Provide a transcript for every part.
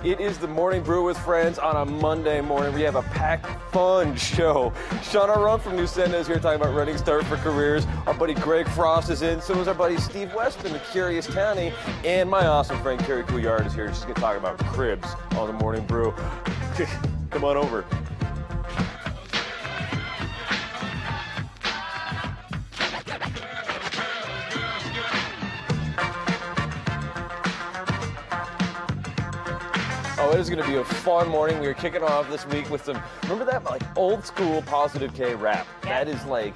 It is the Morning Brew with Friends on a Monday morning. We have a packed, fun show. Sean Arun from New Senda is here talking about Running Start for Careers. Our buddy Greg Frost is in. So is our buddy Steve Westman, the Curious Townie. And my awesome friend Carrie Couillard is here. She's going to talk about cribs on the Morning Brew. Come on over. Oh, it is going to be a fun morning. We are kicking off this week with some, remember that like old school Positive K rap? Yeah. That is like,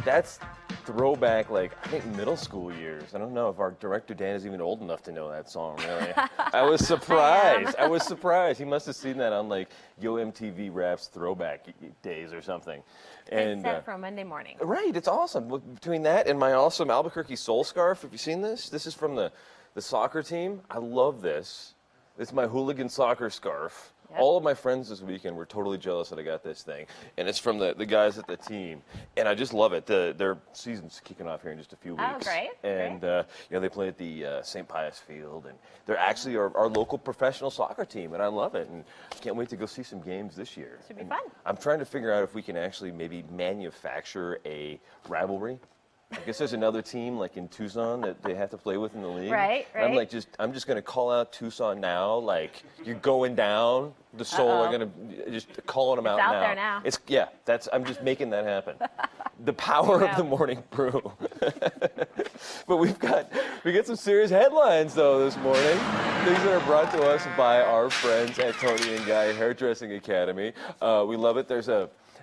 that's throwback, like I think middle school years. I don't know if our director Dan is even old enough to know that song, really. I was surprised. I was surprised. He must have seen that on like Yo MTV Raps throwback days or something. And set for a Monday morning. Right, it's awesome. Between that and my awesome Albuquerque Soul Scarf, have you seen this? This is from the soccer team. I love this. It's my hooligan soccer scarf. Yep. All of my friends this weekend were totally jealous that I got this thing. And it's from the guys at the team. And I just love it. Their season's kicking off here in just a few weeks. Oh, great. And, you know, they play at the St. Pius Field. And they're actually our local professional soccer team. And I love it. And I can't wait to go see some games this year. Should be fun. I'm trying to figure out if we can actually maybe manufacture a rivalry. I guess there's another team like in Tucson that they have to play with in the league. Right. And I'm just gonna call out Tucson now. Like you're going down. The Soul are gonna just calling them out now. It's out there now. It's I'm just making that happen. The power of the Morning Brew. But we get some serious headlines though this morning. Things that are brought to us by our friends at Tony and Guy Hairdressing Academy. We love it.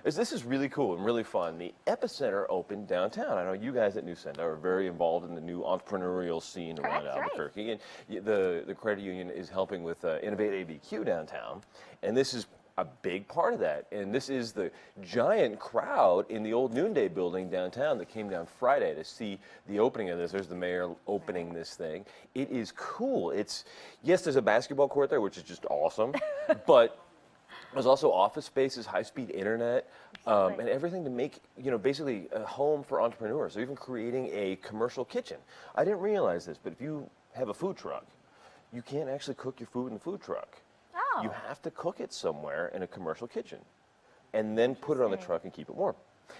This is really cool and really fun. The Epicenter opened downtown. I know you guys at New Senda are very involved in the new entrepreneurial scene around Albuquerque. Right. And the credit union is helping with Innovate ABQ downtown. And this is a big part of that. And this is the giant crowd in the old Noonday building downtown that came down Friday to see the opening of this. There's the mayor opening this thing. It is cool. Yes, there's a basketball court there, which is just awesome. But there's also office spaces, high-speed internet, and everything to make, basically a home for entrepreneurs. So even creating a commercial kitchen. I didn't realize this, but if you have a food truck, you can't actually cook your food in the food truck. Oh. You have to cook it somewhere in a commercial kitchen and then put it on the truck and keep it warm.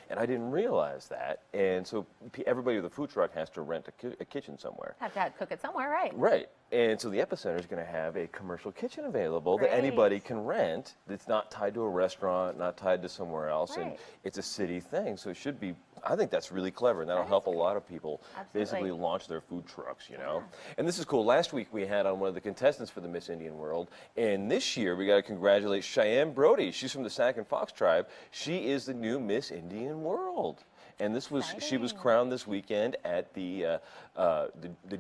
And I didn't realize that. And so everybody with a food truck has to rent a kitchen somewhere. Have to cook it somewhere, right? Right. And so the Epicenter is going to have a commercial kitchen available that anybody can rent. That's not tied to a restaurant, not tied to somewhere else. Right. And it's a city thing. So it should be, I think that's really clever. And that'll help a lot of people basically launch their food trucks, you know. And this is cool. Last week we had on one of the contestants for the Miss Indian World. And this year we got to congratulate Cheyenne Brody. She's from the Sac and Fox tribe. She is the new Miss Indian World. And she was crowned this weekend at the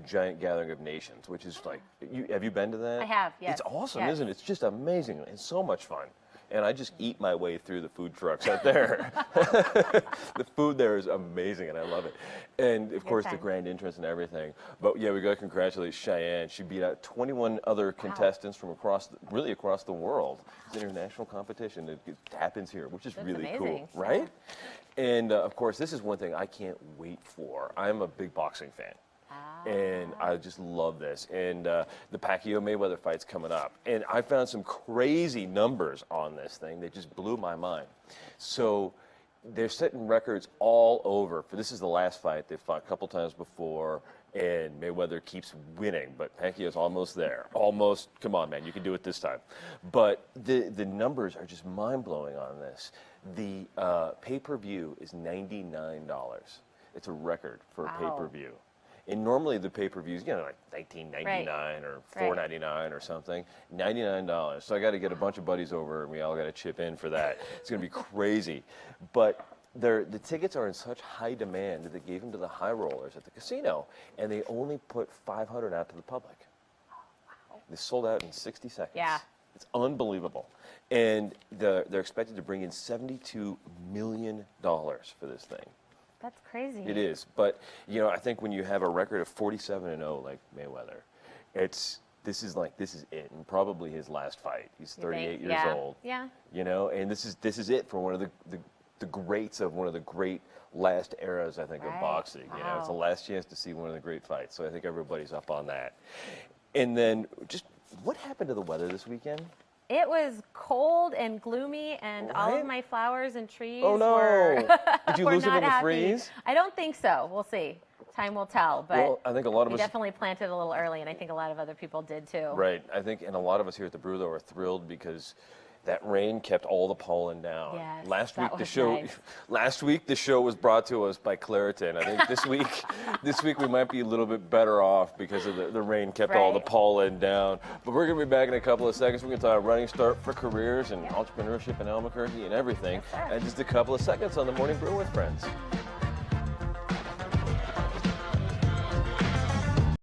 Giant Gathering of Nations, which is like, have you been to that? I have, yes. It's awesome, yes. isn't it? It's just amazing and so much fun. And I just eat my way through the food trucks out there. The food there is amazing, and I love it. And, of course, the grand entrance and everything. But, yeah, we got to congratulate Cheyenne. She beat out 21 other contestants from across the world. It's an international competition. It happens here, which is really cool, right? And, of course, this is one thing I can't wait for. I'm a big boxing fan. And I just love this. And the Pacquiao-Mayweather fight's coming up. And I found some crazy numbers on this thing that just blew my mind. So they're setting records all over. This is the last fight. They've fought a couple times before, and Mayweather keeps winning. But Pacquiao's almost there. Almost. Come on, man. You can do it this time. But the numbers are just mind-blowing on this. The pay-per-view is $99. It's a record for a pay-per-view. And normally the pay-per-views, like $19.99 or $4.99 or something, $99. So I got to get a bunch of buddies over, and we all got to chip in for that. It's going to be crazy. But the tickets are in such high demand that they gave them to the high rollers at the casino, and they only put 500 out to the public. They sold out in 60 seconds. Yeah. It's unbelievable. And they're expected to bring in $72 million for this thing. That's crazy. It is, but I think when you have a record of 47-0 like Mayweather, this is it, and probably his last fight. He's 38 years old. Yeah. And this is it for one of the greats of one of the great last eras, I think, of boxing. It's the last chance to see one of the great fights. So I think everybody's up on that. And then just What happened to the weather this weekend? It was cold and gloomy, and all Right? of my flowers and trees Oh no! were Did you were lose them not in the happy. freeze? I don't think so. We'll see. Time will tell. But Well, I think a lot of we us definitely planted a little early, and I think a lot of other people did too. Right. I think, and a lot of us here at the Brew, though, are thrilled because that rain kept all the pollen down. Yes, last week that the was show, nice. last week the show was brought to us by Claritin. I think this week we might be a little bit better off because of the rain kept all the Right. pollen down. But we're gonna be back in a couple of seconds. We're gonna talk running start for careers and entrepreneurship in Albuquerque and everything. Yes, sir. And just a couple of seconds on the Morning Brew with Friends.